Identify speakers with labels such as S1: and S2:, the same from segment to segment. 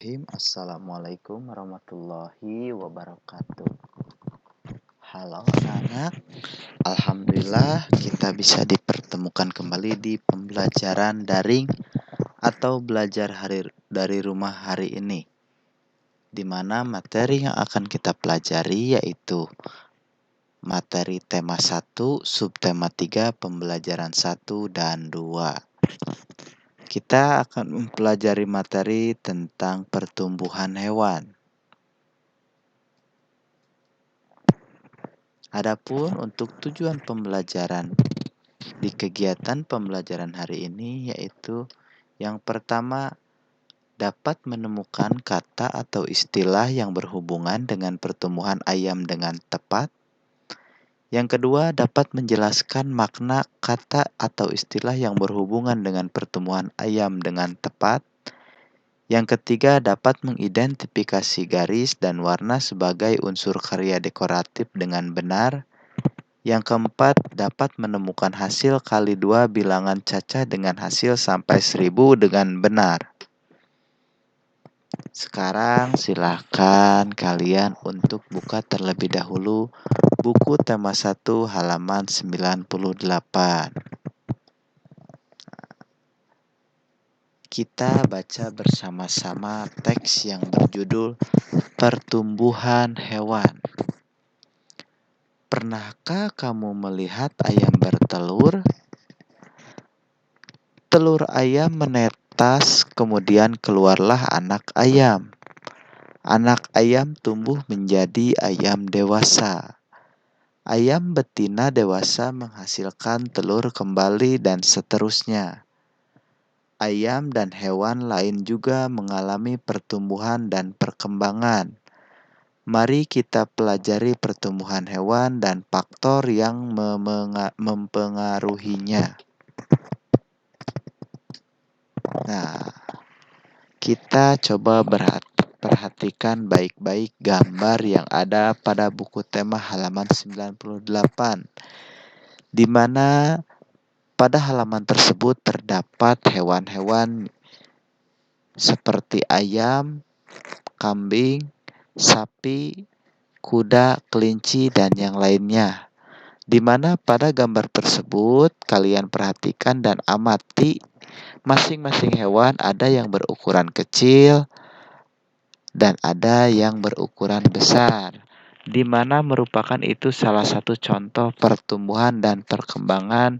S1: Assalamualaikum warahmatullahi wabarakatuh. Halo anak-anak, alhamdulillah kita bisa dipertemukan kembali di pembelajaran daring atau belajar dari rumah hari ini. Di mana materi yang akan kita pelajari yaitu materi tema 1, subtema 3, pembelajaran 1 dan 2. Kita akan mempelajari materi tentang pertumbuhan hewan. Adapun untuk tujuan pembelajaran di kegiatan pembelajaran hari ini yaitu yang pertama dapat menemukan kata atau istilah yang berhubungan dengan pertumbuhan ayam dengan tepat. Yang kedua dapat menjelaskan makna kata atau istilah yang berhubungan dengan pertumbuhan ayam dengan tepat. Yang ketiga dapat mengidentifikasi garis dan warna sebagai unsur karya dekoratif dengan benar. Yang keempat, dapat menemukan hasil kali 2 bilangan cacah dengan hasil sampai 1000 dengan benar. Sekarang silakan kalian untuk buka terlebih dahulu buku tema 1 halaman 98. Kita baca bersama-sama teks yang berjudul Pertumbuhan Hewan. Pernahkah kamu melihat ayam bertelur? Telur ayam menetas, kemudian keluarlah anak ayam. Anak ayam tumbuh menjadi ayam dewasa. Ayam betina dewasa menghasilkan telur kembali dan seterusnya. Ayam dan hewan lain juga mengalami pertumbuhan dan perkembangan. Mari kita pelajari pertumbuhan hewan dan faktor yang mempengaruhinya. Nah, kita coba perhatikan baik-baik gambar yang ada pada buku tema halaman 98, di mana pada halaman tersebut terdapat hewan-hewan seperti ayam, kambing, sapi, kuda, kelinci, dan yang lainnya. Di mana pada gambar tersebut kalian perhatikan dan amati masing-masing hewan ada yang berukuran kecil dan ada yang berukuran besar, di mana merupakan itu salah satu contoh pertumbuhan dan perkembangan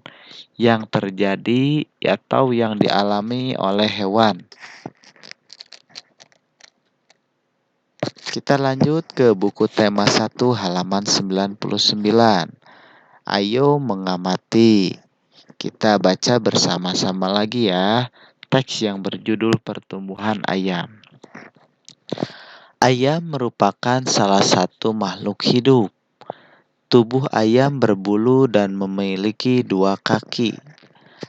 S1: yang terjadi atau yang dialami oleh hewan. Kita lanjut ke buku tema 1 halaman 99. Ayo mengamati. Kita baca bersama-sama lagi ya teks yang berjudul Pertumbuhan Ayam. Ayam merupakan salah satu makhluk hidup. Tubuh ayam berbulu dan memiliki 2 kaki.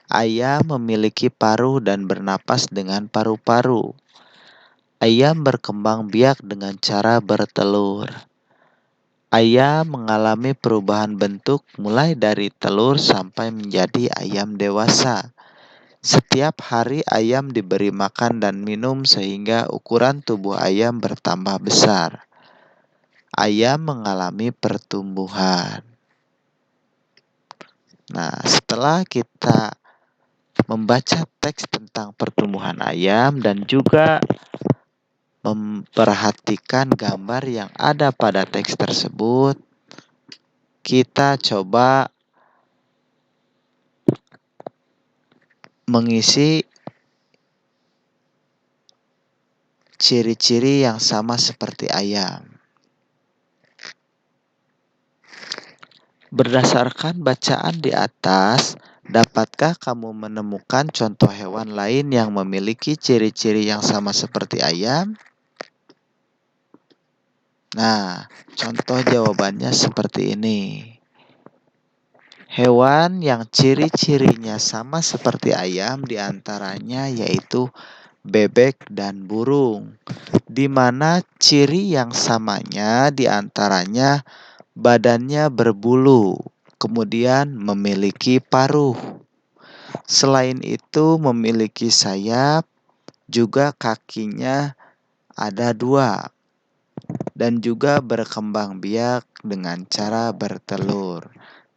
S1: Ayam memiliki paruh dan bernapas dengan paru-paru. Ayam berkembang biak dengan cara bertelur. Ayam mengalami perubahan bentuk mulai dari telur sampai menjadi ayam dewasa. Setiap hari ayam diberi makan dan minum sehingga ukuran tubuh ayam bertambah besar. Ayam mengalami pertumbuhan. Nah, setelah kita membaca teks tentang pertumbuhan ayam dan juga memperhatikan gambar yang ada pada teks tersebut, kita coba mengisi ciri-ciri yang sama seperti ayam. Berdasarkan bacaan di atas, dapatkah kamu menemukan contoh hewan lain yang memiliki ciri-ciri yang sama seperti ayam? Nah, contoh jawabannya seperti ini. Hewan yang ciri-cirinya sama seperti ayam diantaranya yaitu bebek dan burung, di mana ciri yang samanya diantaranya badannya berbulu, kemudian memiliki paruh. Selain itu memiliki sayap, juga kakinya ada dua, dan juga berkembang biak dengan cara bertelur.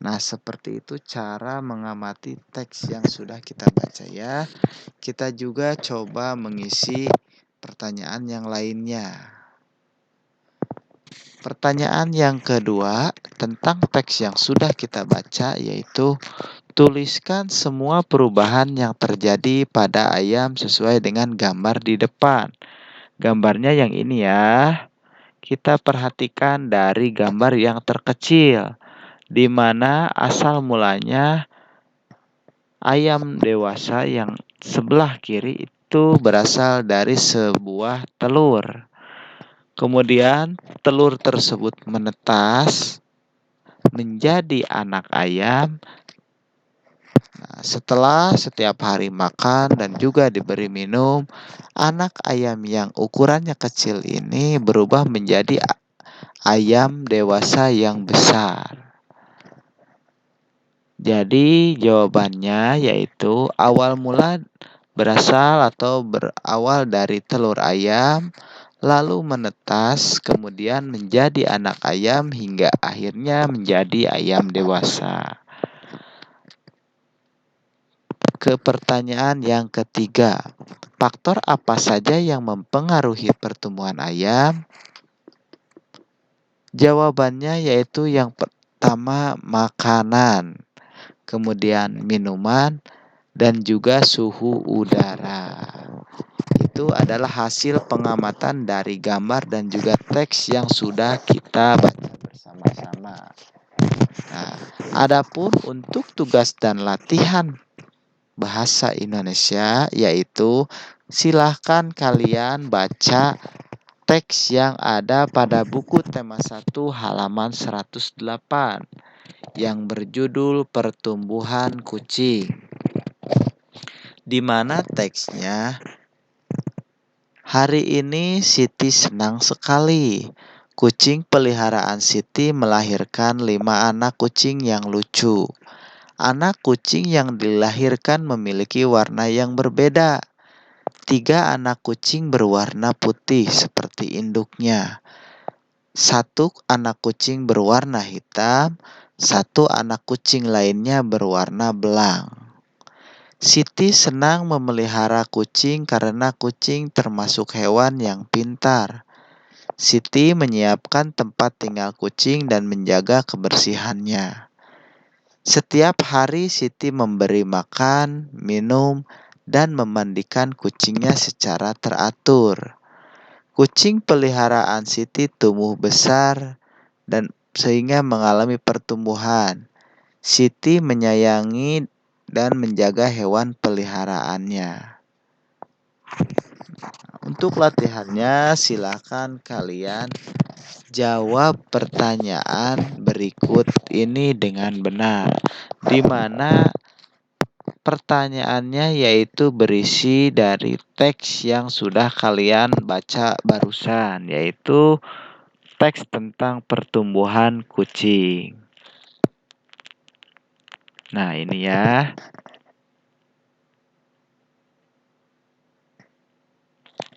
S1: Nah, seperti itu cara mengamati teks yang sudah kita baca ya. Kita juga coba mengisi pertanyaan yang lainnya. Pertanyaan yang kedua tentang teks yang sudah kita baca yaitu tuliskan semua perubahan yang terjadi pada ayam sesuai dengan gambar di depan. Gambarnya yang ini ya. Kita perhatikan dari gambar yang terkecil, di mana asal mulanya ayam dewasa yang sebelah kiri itu berasal dari sebuah telur. Kemudian telur tersebut menetas menjadi anak ayam. Nah, setelah setiap hari makan dan juga diberi minum, anak ayam yang ukurannya kecil ini berubah menjadi ayam dewasa yang besar. Jadi jawabannya yaitu awal mula berasal atau berawal dari telur ayam, lalu menetas, kemudian menjadi anak ayam hingga akhirnya menjadi ayam dewasa. Ke pertanyaan yang ketiga, faktor apa saja yang mempengaruhi pertumbuhan ayam? Jawabannya yaitu yang pertama makanan, kemudian minuman, dan juga suhu udara. Itu adalah hasil pengamatan dari gambar dan juga teks yang sudah kita baca bersama-sama. Nah, adapun untuk tugas dan latihan bahasa Indonesia yaitu silahkan kalian baca teks yang ada pada buku tema 1 halaman 108 yang berjudul Pertumbuhan Kucing. Di mana teksnya, hari ini Siti senang sekali. Kucing peliharaan Siti melahirkan 5 anak kucing yang lucu. Anak kucing yang dilahirkan memiliki warna yang berbeda. 3 anak kucing berwarna putih seperti induknya. 1 anak kucing berwarna hitam, 1 anak kucing lainnya berwarna belang. Siti senang memelihara kucing karena kucing termasuk hewan yang pintar. Siti menyiapkan tempat tinggal kucing dan menjaga kebersihannya. Setiap hari Siti memberi makan, minum, dan memandikan kucingnya secara teratur. Kucing peliharaan Siti tumbuh besar dan sehingga mengalami pertumbuhan. Siti menyayangi dan menjaga hewan peliharaannya. Untuk latihannya, silakan kalian jawab pertanyaan berikut ini dengan benar, di mana pertanyaannya yaitu berisi dari teks yang sudah kalian baca barusan, yaitu teks tentang pertumbuhan kucing. Nah, ini ya.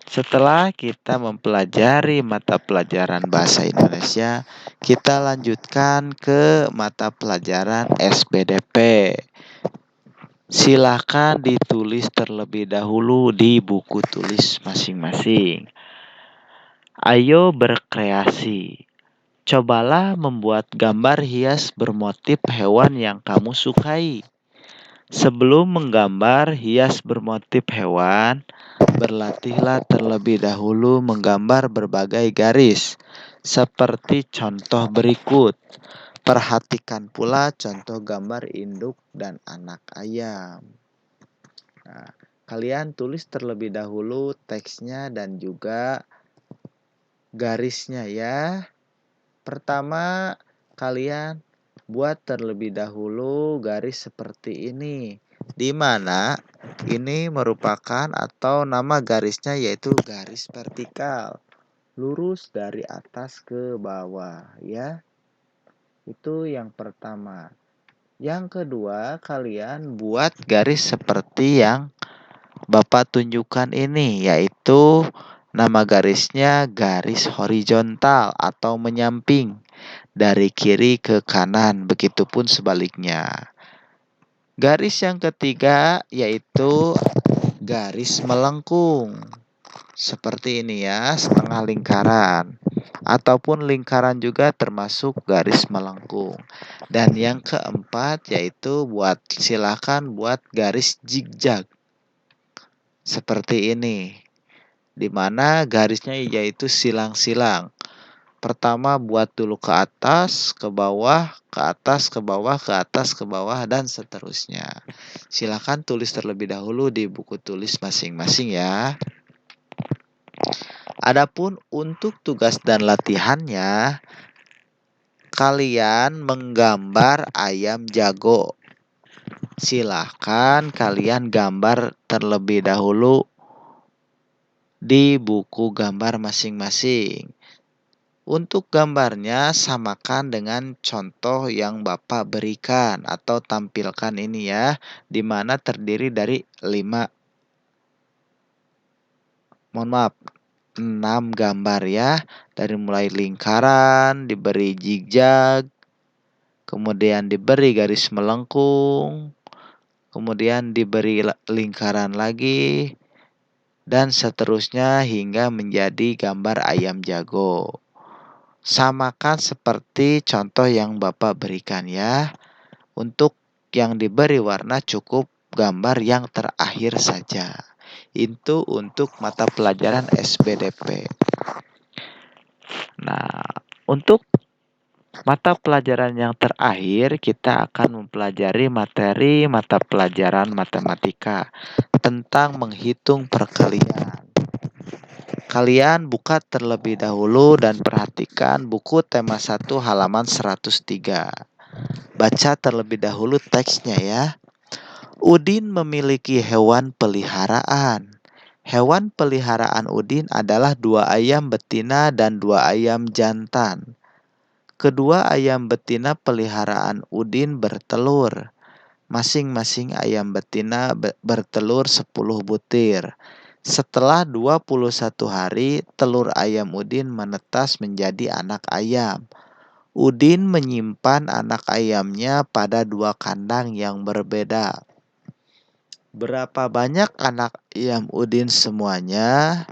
S1: Setelah kita mempelajari mata pelajaran bahasa Indonesia, kita lanjutkan ke mata pelajaran SPDP. Silakan ditulis terlebih dahulu di buku tulis masing-masing. Ayo berkreasi. Cobalah membuat gambar hias bermotif hewan yang kamu sukai. Sebelum menggambar hias bermotif hewan, berlatihlah terlebih dahulu menggambar berbagai garis, seperti contoh berikut. Perhatikan pula contoh gambar induk dan anak ayam. Nah, kalian tulis terlebih dahulu teksnya dan juga garisnya ya. Pertama, kalian buat terlebih dahulu garis seperti ini, di mana ini merupakan atau nama garisnya yaitu garis vertikal, lurus dari atas ke bawah ya. Itu yang pertama. Yang kedua, kalian buat garis seperti yang Bapak tunjukkan ini, yaitu Nama garisnya garis horizontal atau menyamping dari kiri ke kanan, begitupun sebaliknya. Garis yang ketiga yaitu garis melengkung. Seperti ini ya, setengah lingkaran. Ataupun lingkaran juga termasuk garis melengkung. Dan yang keempat yaitu silakan buat garis zigzag. Seperti ini. Di mana garisnya yaitu silang-silang. Pertama buat dulu ke atas, ke bawah, ke atas, ke bawah, ke atas, ke bawah, dan seterusnya. Silakan tulis terlebih dahulu di buku tulis masing-masing ya. Adapun untuk tugas dan latihannya, kalian menggambar ayam jago. Silahkan kalian gambar terlebih dahulu di buku gambar masing-masing. Untuk gambarnya samakan dengan contoh yang Bapak berikan atau tampilkan ini ya, di mana terdiri dari 6 gambar ya, dari mulai lingkaran, diberi zigzag, kemudian diberi garis melengkung, kemudian diberi lingkaran lagi, dan seterusnya hingga menjadi gambar ayam jago. Samakan seperti contoh yang Bapak berikan ya. Untuk yang diberi warna cukup gambar yang terakhir saja. Itu untuk mata pelajaran SBDP. Nah, untuk mata pelajaran yang terakhir kita akan mempelajari materi mata pelajaran matematika tentang menghitung perkalian. Kalian buka terlebih dahulu dan perhatikan buku tema 1 halaman 103. Baca terlebih dahulu teksnya ya. Udin memiliki hewan peliharaan. Hewan peliharaan Udin adalah 2 ayam betina dan 2 ayam jantan. Kedua ayam betina peliharaan Udin bertelur. Masing-masing ayam betina bertelur 10 butir. Setelah 21 hari, telur ayam Udin menetas menjadi anak ayam. Udin menyimpan anak ayamnya pada 2 kandang yang berbeda. Berapa banyak anak ayam Udin semuanya?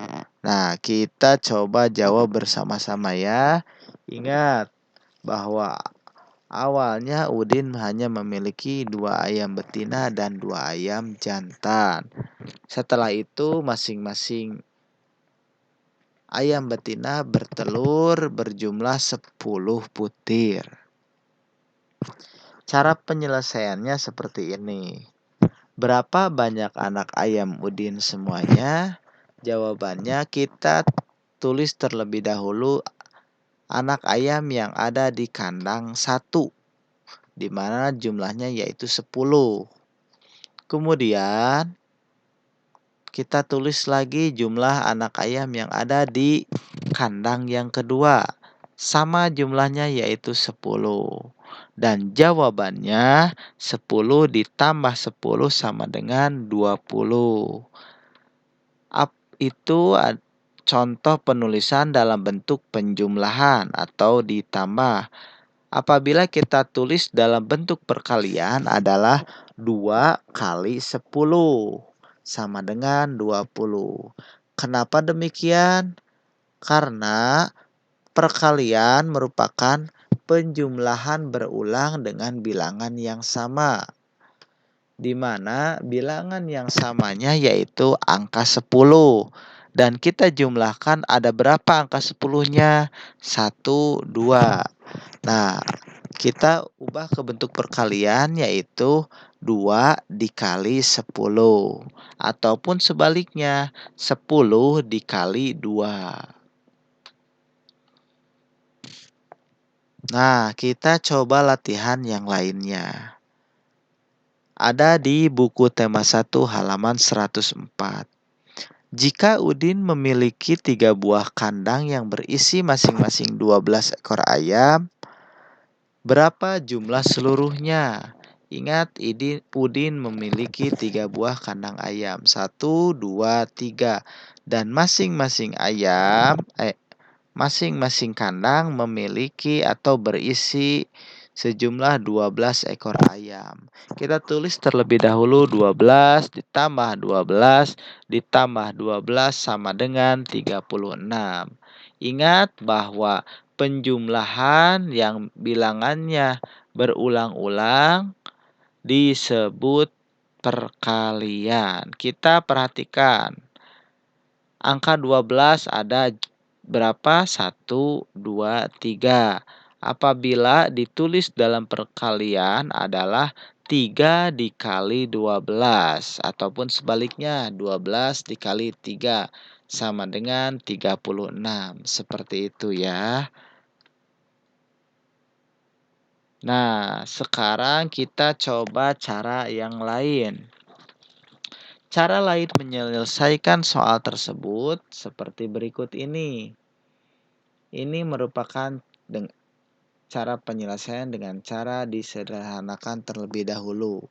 S1: Nah, kita coba jawab bersama-sama ya. Ingat bahwa awalnya Udin hanya memiliki 2 ayam betina dan 2 ayam jantan. Setelah itu masing-masing ayam betina bertelur berjumlah 10 butir. Cara penyelesaiannya seperti ini. Berapa banyak anak ayam Udin semuanya? Jawabannya kita tulis terlebih dahulu anak ayam yang ada di kandang 1, di mana jumlahnya yaitu 10. Kemudian kita tulis lagi jumlah anak ayam yang ada di kandang yang kedua. Sama jumlahnya yaitu 10. Dan jawabannya 10 ditambah 10 sama dengan 20. Itu contoh penulisan dalam bentuk penjumlahan atau ditambah. Apabila kita tulis dalam bentuk perkalian adalah 2 kali 10 sama dengan 20. Kenapa demikian? Karena perkalian merupakan penjumlahan berulang dengan bilangan yang sama. Di mana bilangan yang samanya yaitu angka 10. Dan kita jumlahkan ada berapa angka 10-nya? 1, 2. Nah, kita ubah ke bentuk perkalian yaitu 2 dikali 10. Ataupun sebaliknya 10 dikali 2. Nah, kita coba latihan yang lainnya. Ada di buku tema 1 halaman 104. Jika Udin memiliki 3 buah kandang yang berisi masing-masing 12 ekor ayam, berapa jumlah seluruhnya? Ingat, Udin memiliki 3 buah kandang ayam. 1, 2, 3. Dan masing-masing kandang memiliki atau berisi sejumlah 12 ekor ayam. Kita tulis terlebih dahulu 12 ditambah 12 ditambah 12 sama dengan 36. Ingat bahwa penjumlahan yang bilangannya berulang-ulang disebut perkalian. Kita perhatikan. Angka 12 ada berapa? 1, 2, 3. Apabila ditulis dalam perkalian adalah 3 dikali 12. Ataupun sebaliknya 12 dikali 3 sama dengan 36. Seperti itu ya. Nah, sekarang kita coba cara yang lain. Cara lain menyelesaikan soal tersebut seperti berikut ini. Ini merupakan cara penyelesaian dengan cara disederhanakan terlebih dahulu.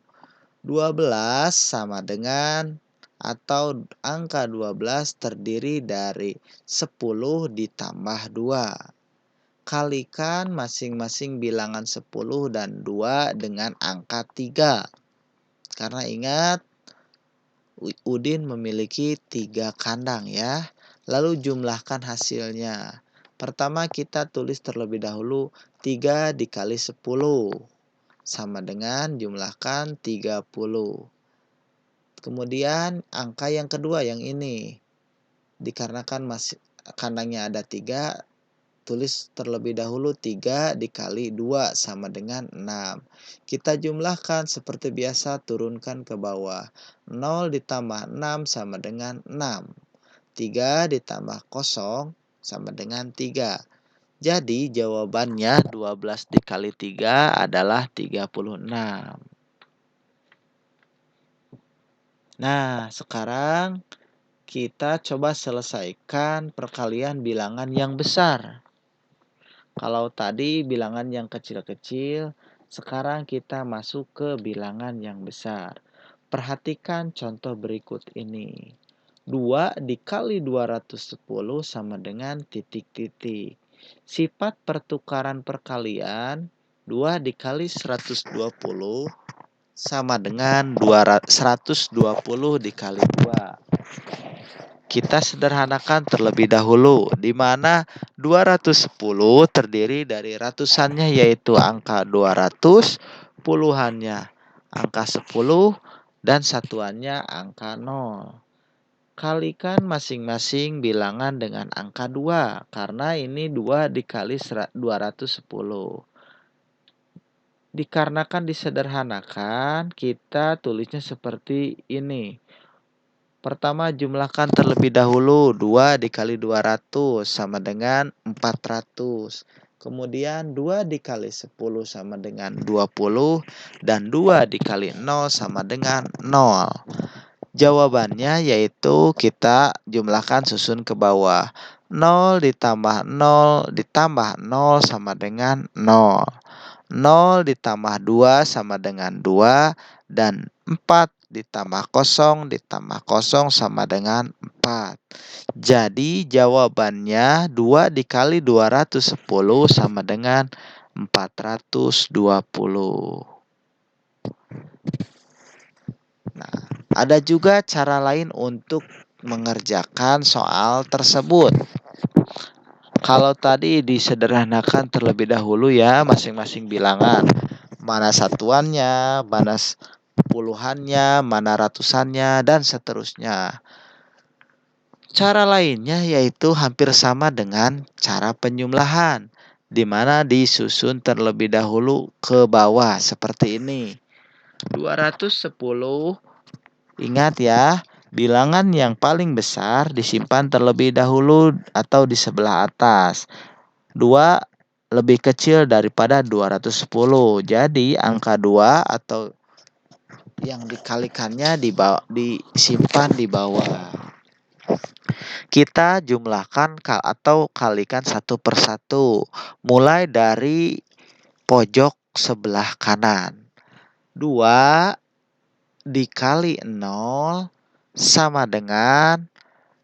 S1: 12 sama dengan atau angka 12 terdiri dari 10 ditambah 2. Kalikan masing-masing bilangan 10 dan 2 dengan angka 3. Karena ingat, Udin memiliki 3 kandang ya. Lalu jumlahkan hasilnya. Pertama kita tulis terlebih dahulu 3 dikali 10. Sama dengan jumlahkan 30. Kemudian angka yang kedua yang ini. Dikarenakan masih kandangnya ada 3, tulis terlebih dahulu 3 dikali 2 sama dengan 6. Kita jumlahkan seperti biasa, turunkan ke bawah. 0 ditambah 6 sama dengan 6. 3 ditambah 0 sama dengan 3. Jadi jawabannya 12 dikali 3 adalah 36. Nah, sekarang kita coba selesaikan perkalian bilangan yang besar. Kalau tadi bilangan yang kecil-kecil, sekarang kita masuk ke bilangan yang besar. Perhatikan contoh berikut ini. 2 dikali 210 sama dengan titik-titik. Sifat pertukaran perkalian 2 dikali 120 sama dengan 120 dikali 2. Kita sederhanakan terlebih dahulu, di mana 210 terdiri dari ratusannya yaitu angka 200, puluhannya angka 10, dan satuannya angka 0. Kalikan masing-masing bilangan dengan angka 2, karena ini 2 dikali 210. Dikarenakan disederhanakan, kita tulisnya seperti ini. Pertama jumlahkan terlebih dahulu 2 dikali 200 sama dengan 400. Kemudian 2 dikali 10 sama dengan 20 dan 2 dikali 0 sama dengan 0. Jawabannya yaitu kita jumlahkan susun ke bawah. 0 ditambah 0 ditambah 0 sama dengan 0. 0 ditambah 2 sama dengan 2 dan 4 ditambah 0 ditambah 0 sama dengan 4. Jadi jawabannya 2 dikali 210 sama dengan 420. Nah, ada juga cara lain untuk mengerjakan soal tersebut. Kalau tadi disederhanakan terlebih dahulu ya masing-masing bilangan. Mana satuannya, mana puluhannya, mana ratusannya, dan seterusnya. Cara lainnya yaitu hampir sama dengan cara penjumlahan, di mana disusun terlebih dahulu ke bawah seperti ini. 210, ingat ya, bilangan yang paling besar disimpan terlebih dahulu atau di sebelah atas. 2 lebih kecil daripada 210. Jadi angka 2 atau yang dikalikannya disimpan di bawah. Kita jumlahkan atau kalikan satu persatu. Mulai dari pojok sebelah kanan. 2 dikali 0 sama dengan,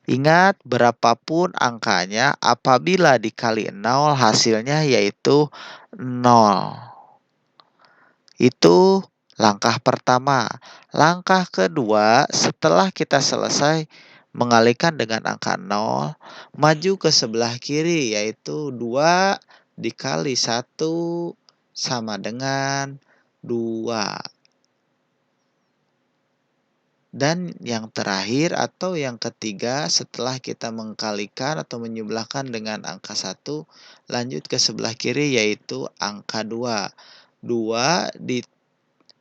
S1: ingat berapapun angkanya apabila dikali 0 hasilnya yaitu 0. Itu langkah pertama. Langkah kedua, setelah kita selesai mengalihkan dengan angka 0, maju ke sebelah kiri yaitu 2 dikali 1 sama dengan 2. Dan yang terakhir atau yang ketiga setelah kita mengkalikan atau menyebelahkan dengan angka 1, lanjut ke sebelah kiri yaitu angka 2. 2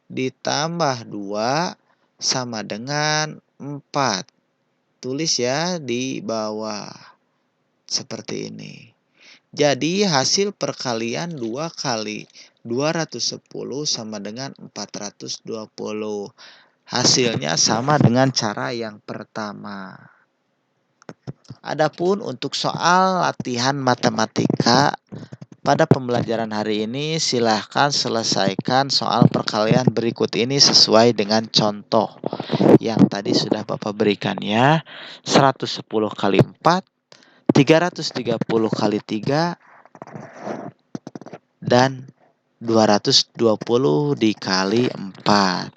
S1: ditambah 2 sama dengan 4. Tulis ya di bawah. Seperti ini. Jadi hasil perkalian 2 kali 210 sama dengan 420. Hasilnya sama dengan cara yang pertama. Adapun untuk soal latihan matematika pada pembelajaran hari ini, silahkan selesaikan soal perkalian berikut ini sesuai dengan contoh yang tadi sudah Bapak berikan ya. 110 kali 4, 330 kali 3, dan 220 dikali 4.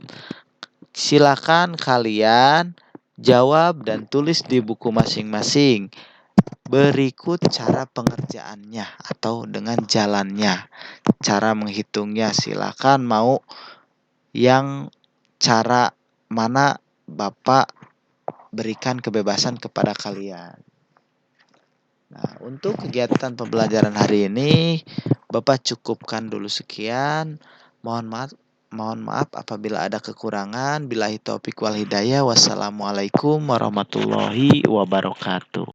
S1: Silakan kalian jawab dan tulis di buku masing-masing. Berikut cara pengerjaannya atau dengan jalannya. Cara menghitungnya silakan mau yang cara mana Bapak berikan kebebasan kepada kalian. Nah, untuk kegiatan pembelajaran hari ini Bapak cukupkan dulu sekian. Mohon maaf apabila ada kekurangan. Billahi taufik wal hidayah. Wassalamualaikum warahmatullahi wabarakatuh.